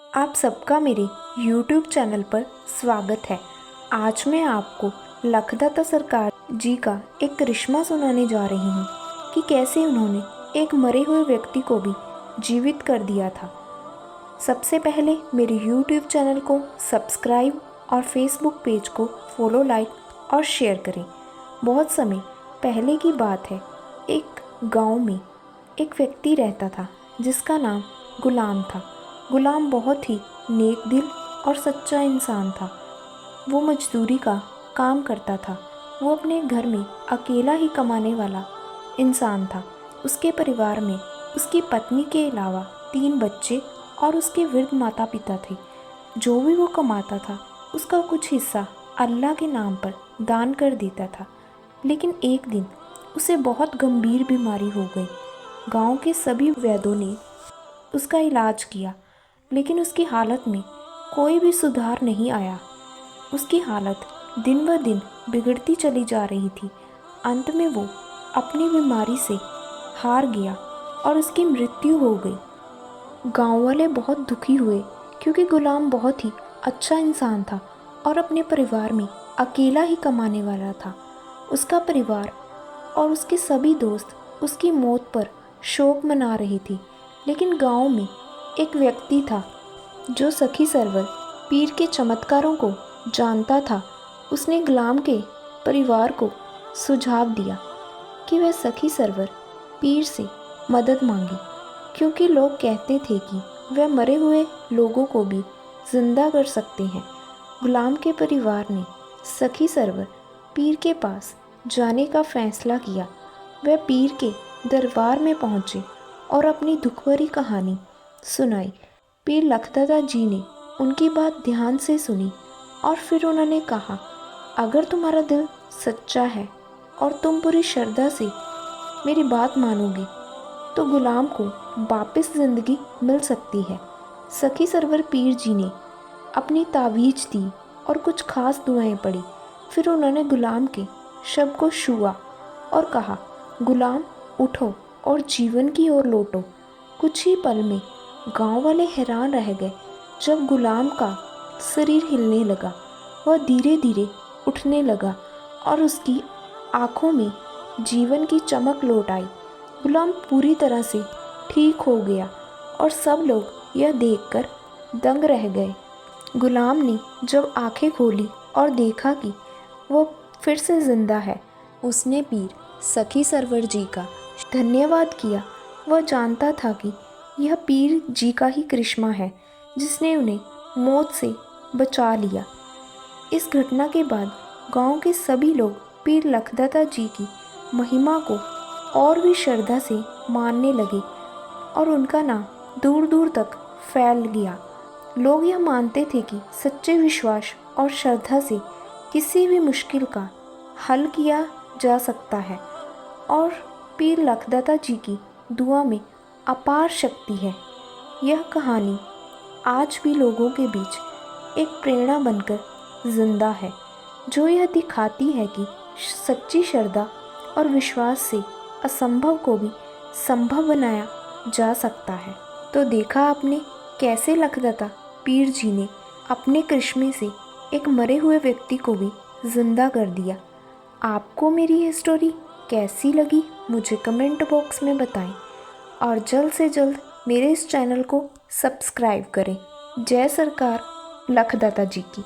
आप सबका मेरे YouTube चैनल पर स्वागत है। आज मैं आपको लखदत्ता सरकार जी का एक करिश्मा सुनाने जा रही हूँ कि कैसे उन्होंने एक मरे हुए व्यक्ति को भी जीवित कर दिया था। सबसे पहले मेरे YouTube चैनल को सब्सक्राइब और Facebook पेज को फॉलो, लाइक और शेयर करें। बहुत समय पहले की बात है। एक गांव में एक व्यक्ति रहता था जिसका नाम गुलाम था। गुलाम बहुत ही नेक दिल और सच्चा इंसान था। वो मजदूरी का काम करता था। वो अपने घर में अकेला ही कमाने वाला इंसान था। उसके परिवार में उसकी पत्नी के अलावा 3 बच्चे और उसके वृद्ध माता पिता थे। जो भी वो कमाता था उसका कुछ हिस्सा अल्लाह के नाम पर दान कर देता था। लेकिन एक दिन उसे बहुत गंभीर बीमारी हो गई। गांव के सभी वैद्यों ने उसका इलाज किया, लेकिन उसकी हालत में कोई भी सुधार नहीं आया। उसकी हालत दिन ब दिन बिगड़ती चली जा रही थी। अंत में वो अपनी बीमारी से हार गया और उसकी मृत्यु हो गई। गांव वाले बहुत दुखी हुए क्योंकि गुलाम बहुत ही अच्छा इंसान था और अपने परिवार में अकेला ही कमाने वाला था। उसका परिवार और उसके सभी दोस्त उसकी मौत पर शोक मना रही थी। लेकिन गांव में एक व्यक्ति था जो सखी सरवर पीर के चमत्कारों को जानता था। उसने गुलाम के परिवार को सुझाव दिया कि वह सखी सरवर पीर से मदद मांगे, क्योंकि लोग कहते थे कि वह मरे हुए लोगों को भी जिंदा कर सकते हैं। गुलाम के परिवार ने सखी सरवर पीर के पास जाने का फैसला किया। वह पीर के दरबार में पहुँचे और अपनी दुख भरी कहानी सुनाई। पीर लखदत्ता जी ने उनकी बात ध्यान से सुनी और फिर उन्होंने कहा, अगर तुम्हारा दिल सच्चा है और तुम पूरी श्रद्धा से मेरी बात मानोगे तो गुलाम को वापस ज़िंदगी मिल सकती है। सखी सरवर पीर जी ने अपनी तावीज़ दी और कुछ खास दुआएं पढ़ी। फिर उन्होंने गुलाम के शव को छुआ और कहा, गुलाम उठो और जीवन की ओर लौटो। कुछ ही पल में गांव वाले हैरान रह गए जब गुलाम का शरीर हिलने लगा। वह धीरे धीरे उठने लगा और उसकी आंखों में जीवन की चमक लौट आई। गुलाम पूरी तरह से ठीक हो गया और सब लोग यह देखकर दंग रह गए। गुलाम ने जब आंखें खोली और देखा कि वह फिर से जिंदा है, उसने पीर सखी सरवर जी का धन्यवाद किया। वह जानता था कि यह पीर जी का ही करिश्मा है जिसने उन्हें मौत से बचा लिया। इस घटना के बाद गांव के सभी लोग पीर लखदत्ता जी की महिमा को और भी श्रद्धा से मानने लगे और उनका नाम दूर दूर तक फैल गया। लोग यह मानते थे कि सच्चे विश्वास और श्रद्धा से किसी भी मुश्किल का हल किया जा सकता है और पीर लखदत्ता जी की दुआ में अपार शक्ति है। यह कहानी आज भी लोगों के बीच एक प्रेरणा बनकर जिंदा है, जो यह दिखाती है कि सच्ची श्रद्धा और विश्वास से असंभव को भी संभव बनाया जा सकता है। तो देखा आपने कैसे लखदत्ता पीर जी ने अपने करिश्मे से एक मरे हुए व्यक्ति को भी जिंदा कर दिया। आपको मेरी यह स्टोरी कैसी लगी मुझे कमेंट बॉक्स में बताएं और जल्द से जल्द मेरे इस चैनल को सब्सक्राइब करें। जय सरकार लखदत्ता जी की।